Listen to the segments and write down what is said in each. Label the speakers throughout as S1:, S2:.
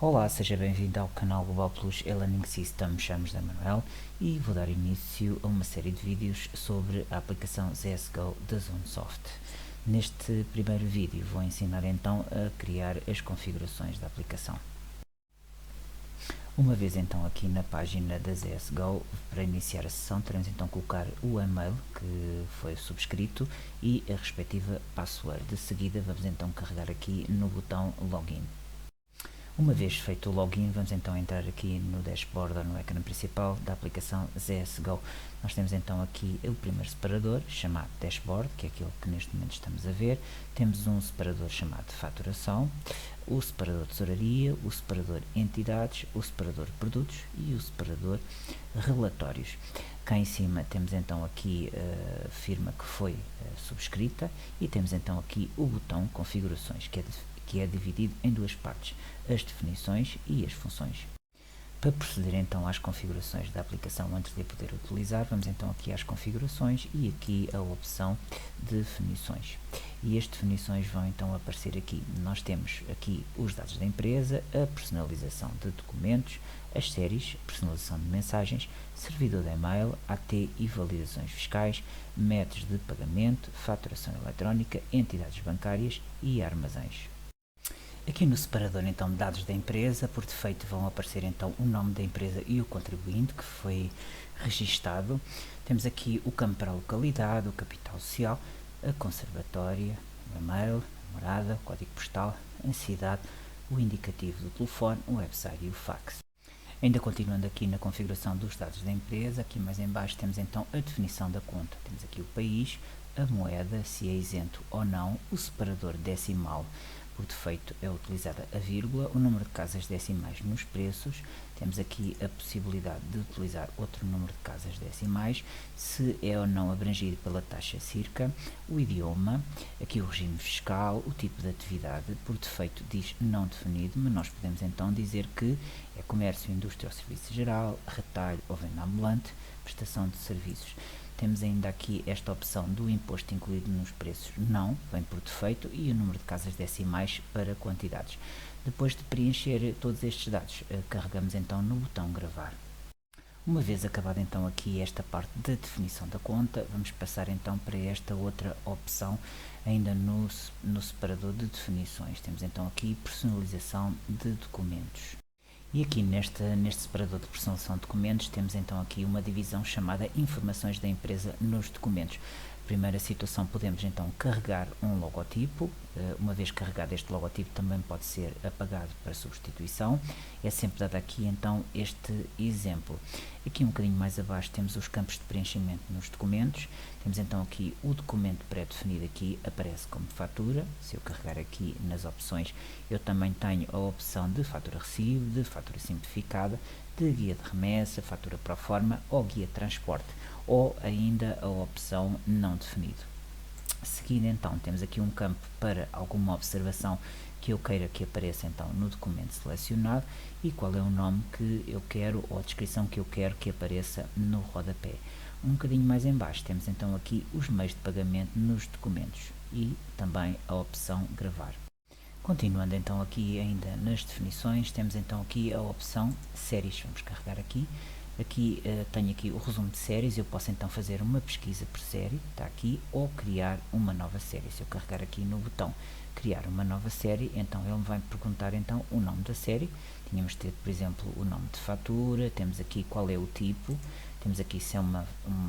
S1: Olá, seja bem-vindo ao canal Global Plus e-Learning System. Chamo-me Manuel e vou dar início a uma série de vídeos sobre a aplicação CSGO da Zonsoft. Neste primeiro vídeo vou ensinar então a criar as configurações da aplicação. Uma vez então aqui na página da CSGO, para iniciar a sessão teremos então colocar o e-mail que foi subscrito e a respectiva password. De seguida vamos então carregar aqui no botão Login. Uma vez feito o login, vamos então entrar aqui no dashboard ou no ecrã principal da aplicação CSGO. Nós temos então aqui o primeiro separador, chamado dashboard, que é aquilo que neste momento estamos a ver. Temos um separador chamado faturação, o separador tesouraria, o separador entidades, o separador produtos e o separador relatórios. Cá em cima temos então aqui a firma que foi subscrita e temos então aqui o botão configurações, que é dividido em duas partes, as definições e as funções. Para proceder então às configurações da aplicação antes de a poder utilizar, vamos então aqui às configurações e aqui a opção de definições. E as definições vão então aparecer aqui. Nós temos aqui os dados da empresa, a personalização de documentos, as séries, personalização de mensagens, servidor de e-mail, AT e validações fiscais, métodos de pagamento, faturação eletrónica, entidades bancárias e armazéns. Aqui no separador então de dados da empresa, por defeito vão aparecer então o nome da empresa e o contribuinte que foi registado. Temos aqui o campo para a localidade, o capital social, a conservatória, o e-mail, a morada, o código postal, a cidade, o indicativo do telefone, o website e o fax. Ainda continuando aqui na configuração dos dados da empresa, aqui mais em baixo temos então a definição da conta. Temos aqui o país, a moeda, se é isento ou não, o separador decimal. Por defeito é utilizada a vírgula, o número de casas decimais nos preços, temos aqui a possibilidade de utilizar outro número de casas decimais, se é ou não abrangido pela taxa circa, o idioma, aqui o regime fiscal, o tipo de atividade, por defeito diz não definido, mas nós podemos então dizer que é comércio, indústria ou serviço geral, retalho ou venda ambulante, prestação de serviços. Temos ainda aqui esta opção do imposto incluído nos preços, não, vem por defeito, e o número de casas decimais para quantidades. Depois de preencher todos estes dados, carregamos então no botão gravar. Uma vez acabada então aqui esta parte da definição da conta, vamos passar então para esta outra opção, ainda no separador de definições. Temos então aqui personalização de documentos. E aqui neste separador de personalização de documentos temos então aqui uma divisão chamada informações da empresa nos documentos. Primeira situação, podemos então carregar um logotipo. Uma vez carregado este logotipo também pode ser apagado para substituição. É sempre dado aqui então este exemplo. Aqui um bocadinho mais abaixo temos os campos de preenchimento nos documentos. Temos então aqui o documento pré-definido, aqui aparece como fatura. Se eu carregar aqui nas opções, eu também tenho a opção de fatura recibo, de fatura simplificada, de guia de remessa, fatura pro forma ou guia de transporte, ou ainda a opção não definido. Seguindo então, temos aqui um campo para alguma observação que eu queira que apareça então no documento selecionado e qual é o nome que eu quero ou a descrição que eu quero que apareça no rodapé. Um bocadinho mais em baixo temos então aqui os meios de pagamento nos documentos e também a opção gravar. Continuando então aqui ainda nas definições, temos então aqui a opção séries. Vamos carregar aqui. Aqui tenho aqui o resumo de séries, eu posso então fazer uma pesquisa por série, está aqui, ou criar uma nova série. Se eu carregar aqui no botão criar uma nova série, então ele vai me perguntar então o nome da série. Tínhamos de ter, por exemplo, o nome de fatura, temos aqui qual é o tipo, temos aqui se é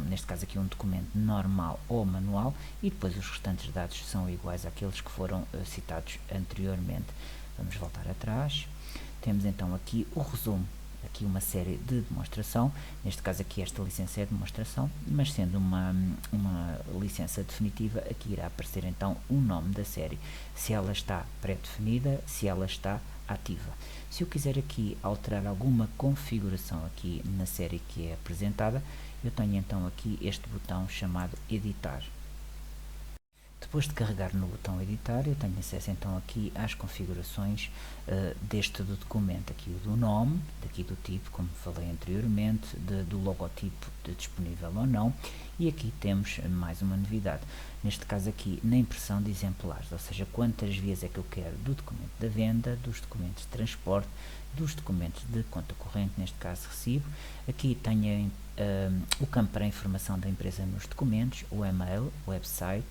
S1: neste caso aqui um documento normal ou manual, e depois os restantes dados são iguais àqueles que foram citados anteriormente. Vamos voltar atrás, temos então aqui o resumo. Aqui uma série de demonstração, neste caso aqui esta licença é de demonstração, mas sendo uma licença definitiva, aqui irá aparecer então o nome da série, se ela está pré-definida, se ela está ativa. Se eu quiser aqui alterar alguma configuração aqui na série que é apresentada, eu tenho então aqui este botão chamado editar. Depois de carregar no botão editar, eu tenho acesso então aqui às configurações deste do documento, aqui o do nome, daqui do tipo, como falei anteriormente, do logotipo de disponível ou não, e aqui temos mais uma novidade. neste caso aqui na impressão de exemplares, ou seja, quantas vias é que eu quero do documento da venda, dos documentos de transporte, dos documentos de conta corrente, neste caso recibo. Aqui tenho o campo para a informação da empresa nos documentos, o e-mail, o website,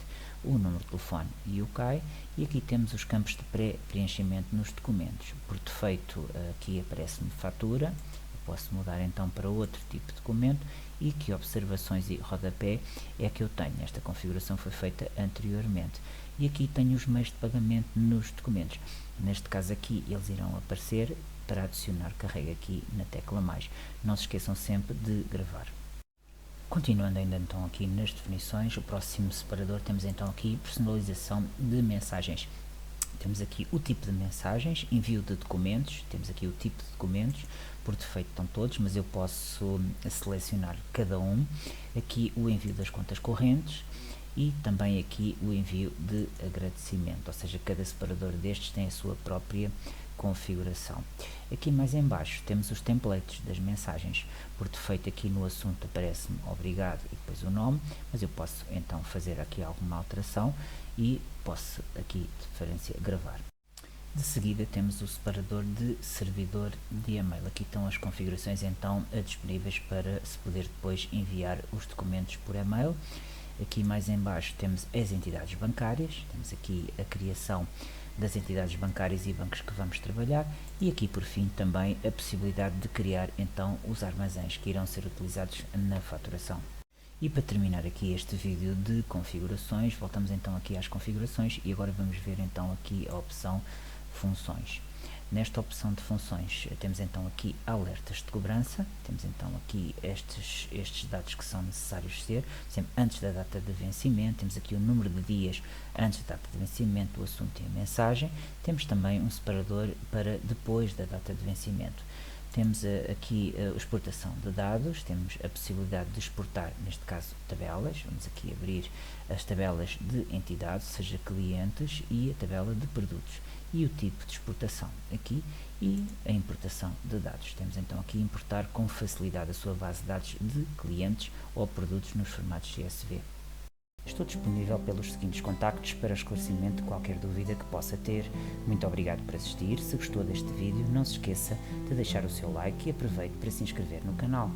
S1: o número de telefone e o CAI, e aqui temos os campos de pré-preenchimento nos documentos. Por defeito aqui aparece-me fatura, eu posso mudar então para outro tipo de documento, e que observações e rodapé é que eu tenho. Esta configuração foi feita anteriormente. E aqui tenho os meios de pagamento nos documentos. Neste caso aqui eles irão aparecer. Para adicionar, carrega aqui na tecla mais. Não se esqueçam sempre de gravar. Continuando ainda então aqui nas definições, o próximo separador temos então aqui personalização de mensagens. Temos aqui o tipo de mensagens, envio de documentos, temos aqui o tipo de documentos, por defeito estão todos, mas eu posso selecionar cada um. Aqui o envio das contas correntes e também aqui o envio de agradecimento, ou seja, cada separador destes tem a sua própria configuração. Aqui mais em baixo temos os templates das mensagens. Por defeito aqui no assunto aparece-me obrigado e depois o nome, mas eu posso então fazer aqui alguma alteração e posso aqui gravar. De seguida temos o separador de servidor de e-mail. Aqui estão as configurações então disponíveis para se poder depois enviar os documentos por e-mail. Aqui mais em baixo temos as entidades bancárias, temos aqui a criação das entidades bancárias e bancos que vamos trabalhar, e aqui por fim também a possibilidade de criar então os armazéns que irão ser utilizados na faturação. E para terminar aqui este vídeo de configurações, voltamos então aqui às configurações e agora vamos ver então aqui a opção funções. Nesta opção de funções temos então aqui alertas de cobrança, temos então aqui estes dados que são necessários ser, sempre antes da data de vencimento, temos aqui o número de dias antes da data de vencimento, o assunto e a mensagem, temos também um separador para depois da data de vencimento. Temos aqui a exportação de dados, temos a possibilidade de exportar, neste caso, tabelas. Vamos aqui abrir as tabelas de entidades, seja clientes, e a tabela de produtos. E o tipo de exportação aqui e a importação de dados. Temos então aqui importar com facilidade a sua base de dados de clientes ou produtos nos formatos CSV. Estou disponível pelos seguintes contactos para esclarecimento de qualquer dúvida que possa ter. Muito obrigado por assistir. Se gostou deste vídeo, não se esqueça de deixar o seu like e aproveite para se inscrever no canal.